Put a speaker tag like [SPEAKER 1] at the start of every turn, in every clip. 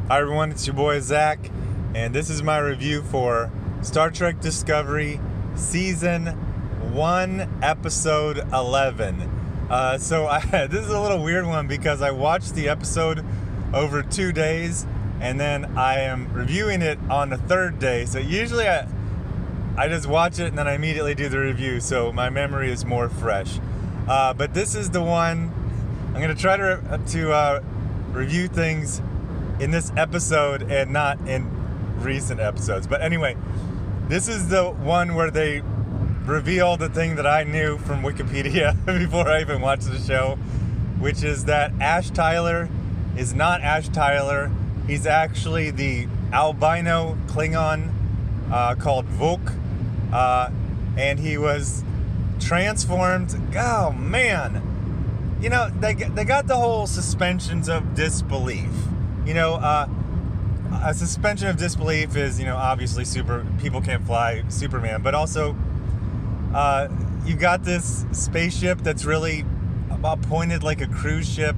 [SPEAKER 1] Hi everyone, it's your boy Zach, and this is my review for Star Trek Discovery Season 1, Episode 11. This is a little weird one because I watched the episode over 2 days, and then I am reviewing it on the third day. So usually I just watch it and then I immediately do the review, so my memory is more fresh. But this is the one, I'm going to try to review things in this episode and not in recent episodes. But anyway, this is the one where they reveal the thing that I knew from Wikipedia before I even watched the show, which is that Ash Tyler is not Ash Tyler. He's actually the albino Klingon called Vok, and he was transformed. Oh man, you know, they got the whole suspensions of disbelief. You know, a suspension of disbelief is, you know, obviously people can't fly, Superman, but also you got this spaceship that's really pointed like a cruise ship,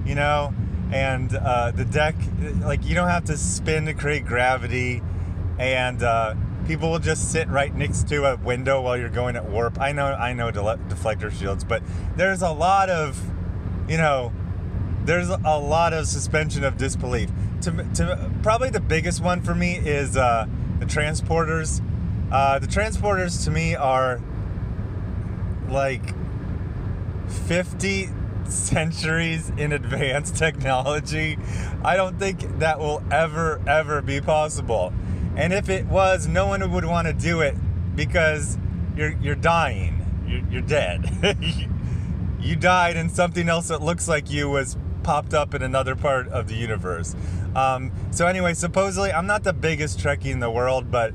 [SPEAKER 1] you know, and the deck, like, you don't have to spin to create gravity, and people will just sit right next to a window while you're going at warp. I know deflector shields, but there's a lot of, you know, there's a lot of suspension of disbelief. To probably the biggest one for me is the transporters. The transporters to me are like 50 centuries in advanced technology. I don't think that will ever be possible. And if it was, no one would want to do it because you're dying. You're dead. You died and something else that looks like you was popped up in another part of the universe. So anyway, supposedly, I'm not the biggest Trekkie in the world, but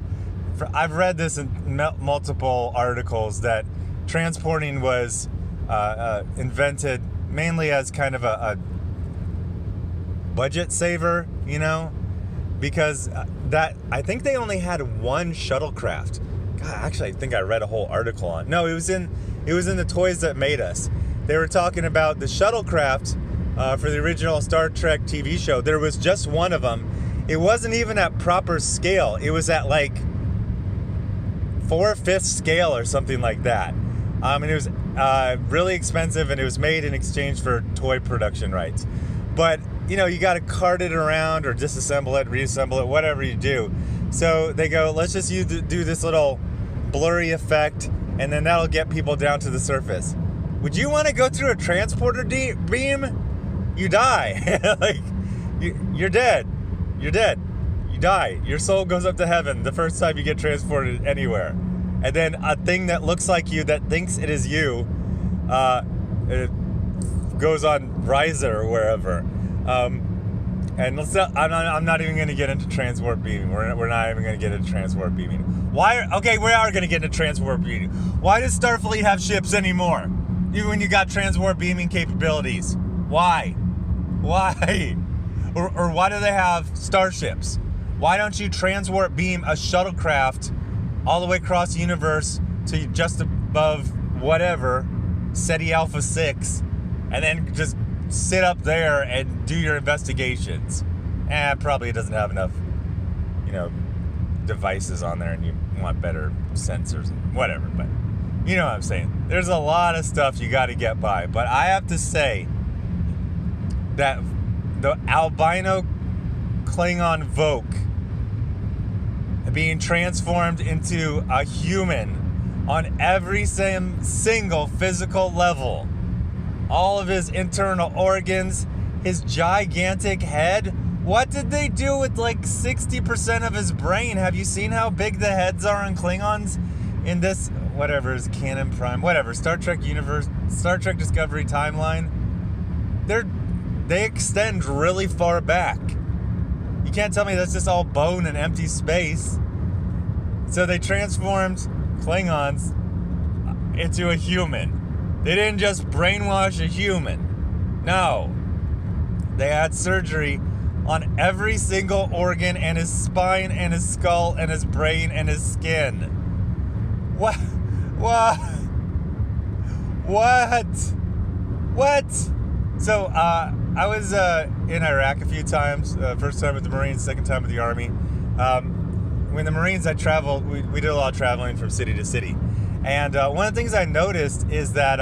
[SPEAKER 1] I've read this in multiple articles that transporting was invented mainly as kind of a budget saver, you know, because I think they only had one shuttlecraft. God, actually, I think I read a whole article on. No, it was in the Toys That Made Us. They were talking about the shuttlecraft. For the original Star Trek TV show, there was just one of them. It wasn't even at proper scale. It was at like 4/5 scale or something like that. And it was really expensive, and it was made in exchange for toy production rights. But, you know, you got to cart it around or disassemble it, reassemble it, whatever you do. So they go, let's just do this little blurry effect, and then that'll get people down to the surface. Would you want to go through a transporter beam? You die. Like, you're dead. You're dead. You die. Your soul goes up to heaven the first time you get transported anywhere. And then a thing that looks like you, that thinks it is you, it goes on Riser or wherever. And I'm not even going to get into transport beaming. We're not even going to get into transport beaming. Okay, we are going to get into transport beaming. Why does Starfleet have ships anymore? Even when you got transport beaming capabilities. Why? Or why do they have starships? Why don't you transport beam a shuttlecraft all the way across the universe to just above whatever, SETI Alpha 6, and then just sit up there and do your investigations? Probably it doesn't have enough, you know, devices on there, and you want better sensors and whatever, but you know what I'm saying. There's a lot of stuff you got to get by, but I have to say that the albino Klingon Vok being transformed into a human on every single physical level, all of his internal organs, his gigantic head. What did they do with like 60% of his brain? Have you seen how big the heads are on Klingons in this, whatever is Canon Prime, whatever, Star Trek universe, Star Trek Discovery timeline? They extend really far back. You can't tell me that's just all bone and empty space. So they transformed Klingons into a human. They didn't just brainwash a human. No. They had surgery on every single organ, and his spine and his skull and his brain and his skin. What? So, I was in Iraq a few times. First time with the Marines, second time with the Army. When the Marines, I traveled. We did a lot of traveling from city to city, and one of the things I noticed is that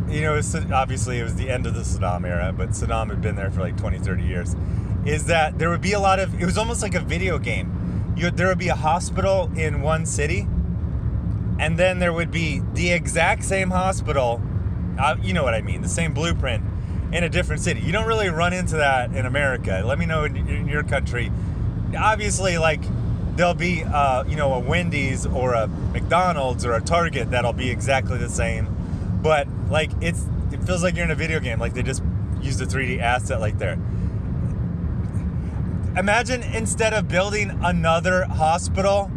[SPEAKER 1] obviously it was the end of the Saddam era, but Saddam had been there for like 20, 30 years. Is that there would be a lot of, it was almost like a video game. There would be a hospital in one city, and then there would be the exact same hospital, you know what I mean, the same blueprint in a different city. You don't really run into that in America. Let me know in your country. Obviously, like, there'll be, a Wendy's or a McDonald's or a Target that'll be exactly the same. But, like, it feels like you're in a video game. Like, they just used a 3D asset like there. Imagine instead of building another hospital,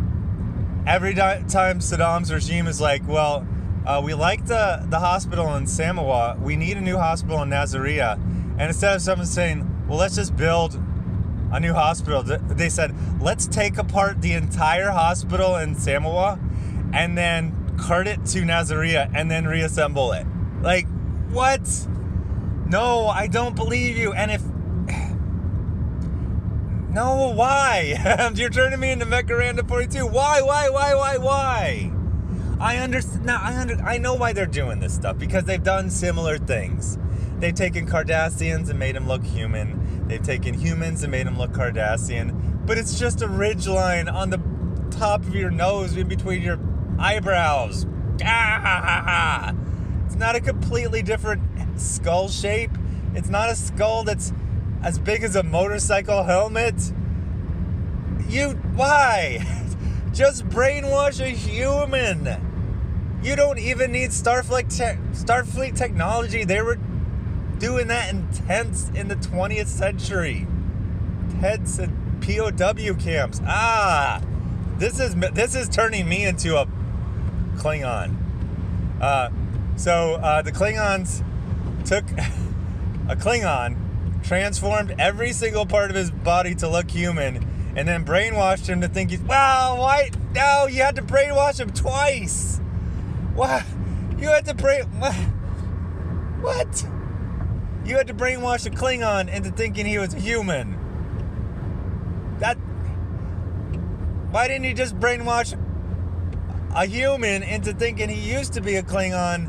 [SPEAKER 1] every time Saddam's regime is like, well, we like the hospital in Samawa, we need a new hospital in Nasiriyah. And instead of someone saying, well, let's just build a new hospital, they said, let's take apart the entire hospital in Samawa and then cart it to Nasiriyah and then reassemble it. Like, what? No, I don't believe you. And if... No, why? You're turning me into Mecha 42. Why? I understand. I know why they're doing this stuff, because they've done similar things. They've taken Cardassians and made them look human. They've taken humans and made them look Cardassian. But it's just a ridgeline on the top of your nose in between your eyebrows. It's not a completely different skull shape. It's not a skull that's as big as a motorcycle helmet. Why? Just brainwash a human. You don't even need Starfleet technology. They were doing that in tents in the 20th century. Tents and POW camps. This is turning me into a Klingon. So the Klingons took a Klingon, transformed every single part of his body to look human, and then brainwashed him to think he's... Wow, why? No, you had to brainwash him twice. What? You had to What? You had to brainwash a Klingon into thinking he was a human. Why didn't you just brainwash a human into thinking he used to be a Klingon?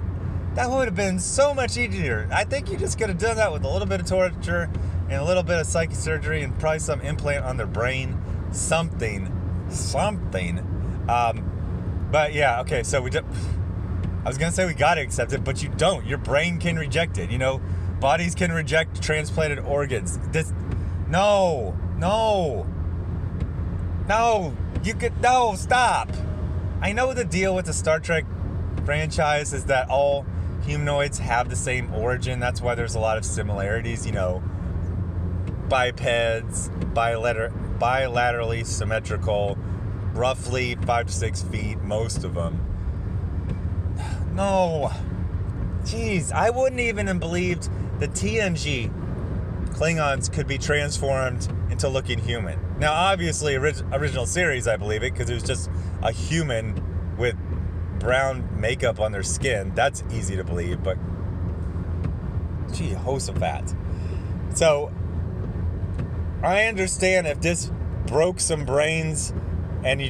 [SPEAKER 1] That would have been so much easier. I think you just could have done that with a little bit of torture and a little bit of psychic surgery and probably some implant on their brain. Something. But yeah, okay, so I was going to say we got to accept it, but you don't. Your brain can reject it. Bodies can reject transplanted organs. No, stop. I know the deal with the Star Trek franchise is that all humanoids have the same origin. That's why there's a lot of similarities, bipeds, bilaterally symmetrical, roughly 5 to 6 feet, most of them. No. Jeez, I wouldn't even have believed the TNG Klingons could be transformed into looking human. Now, obviously, original series, I believe it, because it was just a human with brown makeup on their skin. That's easy to believe, but Jehoshaphat. So, I understand if this broke some brains and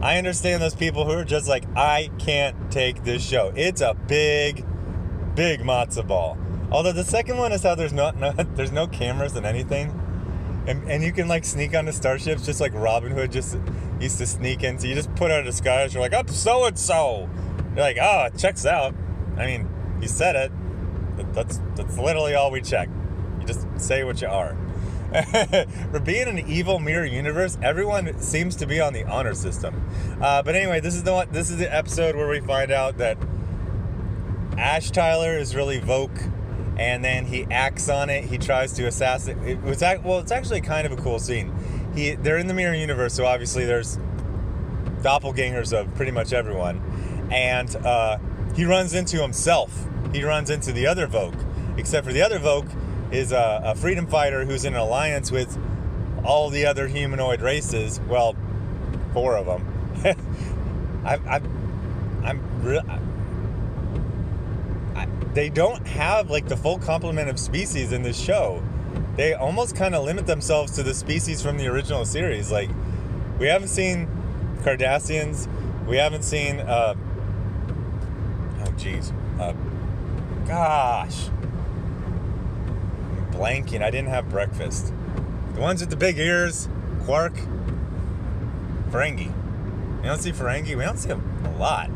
[SPEAKER 1] I understand those people who are just like, I can't take this show. It's a big matzo ball. Although the second one is how there's no cameras and anything. And you can sneak onto starships just like Robin Hood just used to sneak in. So you just put on a disguise. You're like, I'm so-and-so. You're like, oh, it checks out. I mean, you said it. That's literally all we check. You just say what you are. For being an evil mirror universe, everyone seems to be on the honor system. But anyway, this is the episode where we find out that Ash Tyler is really Voke. And then he acts on it. He tries to assassinate. It's actually kind of a cool scene. They're in the mirror universe, so obviously there's doppelgangers of pretty much everyone. And he runs into himself. He runs into the other Vogue. Except for the other Vogue is a freedom fighter who's in an alliance with all the other humanoid races. Well, 4 of them. they don't have like the full complement of species in this show. They almost kind of limit themselves to the species from the original series. Like, we haven't seen Cardassians. We haven't seen, gosh. I'm blanking. I didn't have breakfast. The ones with the big ears, Quark, Ferengi. We don't see Ferengi. We don't see them a lot.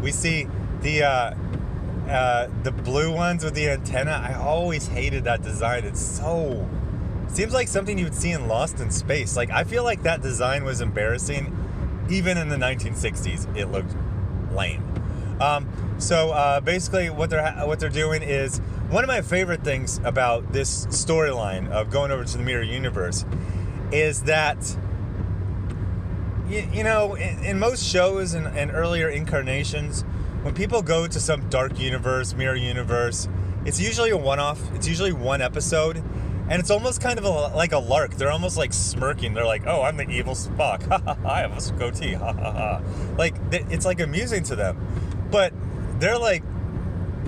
[SPEAKER 1] We see the blue ones with the antenna. I always hated that design. Seems like something you would see in Lost in Space. Like, I feel like that design was embarrassing. Even in the 1960s, it looked lame. So basically what they're doing is, one of my favorite things about this storyline of going over to the mirror universe is that, you know, in most shows and earlier incarnations, when people go to some dark universe, mirror universe, it's usually a one-off. It's usually one episode, and it's almost kind of like a lark. They're almost like smirking. They're like, "Oh, I'm the evil Spock. I have a goatee. Ha ha ha." Like, it's like amusing to them, but they're like,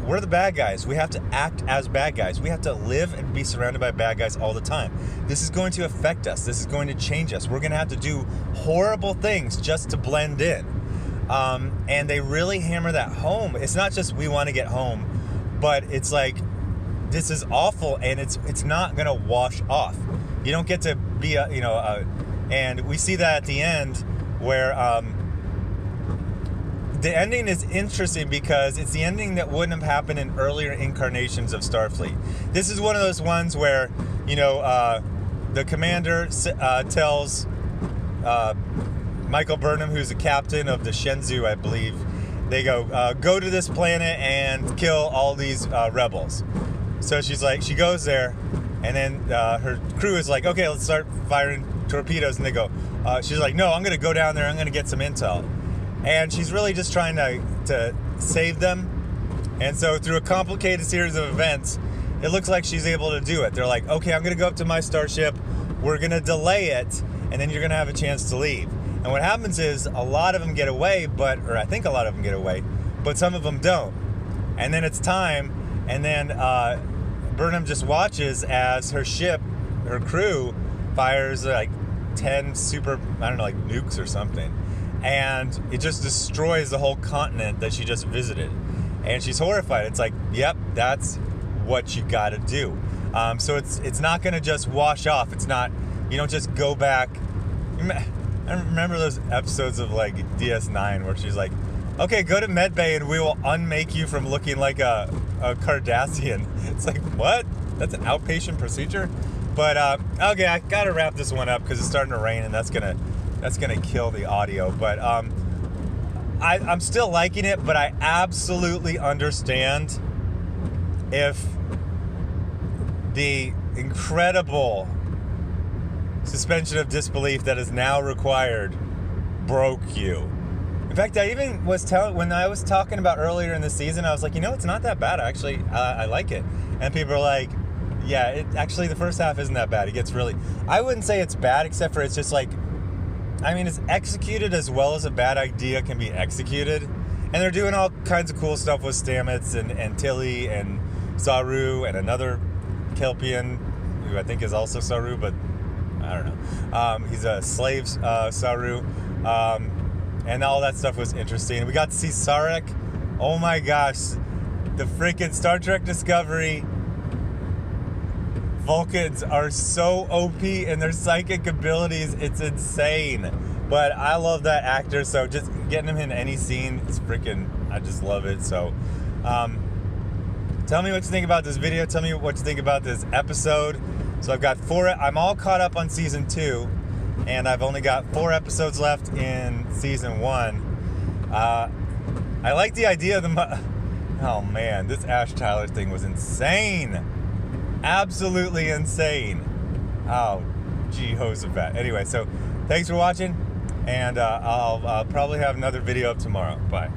[SPEAKER 1] we're the bad guys. We have to act as bad guys. We have to live and be surrounded by bad guys all the time. This is going to affect us. This is going to change us. We're going to have to do horrible things just to blend in. And they really hammer that home. It's not just we want to get home, but it's like, this is awful, and it's not going to wash off. You don't get to be and we see that at the end where the ending is interesting because it's the ending that wouldn't have happened in earlier incarnations of Starfleet. This is one of those ones where, the commander tells Michael Burnham, who's the captain of the Shenzhou, I believe, they go to this planet and kill all these rebels. So she goes there, and then her crew is like, okay, let's start firing torpedoes, and they go, she's like, no, I'm going to go down there, I'm going to get some intel. And she's really just trying to save them. And so through a complicated series of events, it looks like she's able to do it. They're like, okay, I'm going to go up to my starship. We're going to delay it, and then you're going to have a chance to leave. And what happens is a lot of them get away, or I think a lot of them get away, but some of them don't. And then it's time, and then Burnham just watches as her ship, her crew, fires like 10 nukes or something. And it just destroys the whole continent that she just visited. And she's horrified. It's like, yep, that's what you got to do. So it's not going to just wash off. It's not, you don't just go back. I remember those episodes of like DS9 where she's like, okay, go to medbay and we will unmake you from looking like a Cardassian. It's like, what? That's an outpatient procedure? But okay, I got to wrap this one up because it's starting to rain, and that's gonna kill the audio. But I'm still liking it, but I absolutely understand if the incredible suspension of disbelief that is now required broke you. In fact, I even was when I was talking about earlier in the season, I was like, it's not that bad, actually. I like it. And people are like, yeah, actually the first half isn't that bad. It gets really, I wouldn't say it's bad, except for it's just like, it's executed as well as a bad idea can be executed. And they're doing all kinds of cool stuff with Stamets and Tilly and Saru and another Kelpian, who I think is also Saru, but I don't know. He's a slave Saru. And all that stuff was interesting. We got to see Sarek. Oh my gosh. The freaking Star Trek Discovery Vulcans are so OP in their psychic abilities. It's insane. But I love that actor, so just getting him in any scene, it's freaking, I just love it. So, tell me what you think about this video. Tell me what you think about this episode. So I've got I'm all caught up on season 2, and I've only got 4 episodes left in season 1. I like the idea of oh man, this Ash Tyler thing was insane. Absolutely insane. Oh, Jehoshaphat. Anyway, so thanks for watching, and I'll probably have another video up tomorrow. Bye.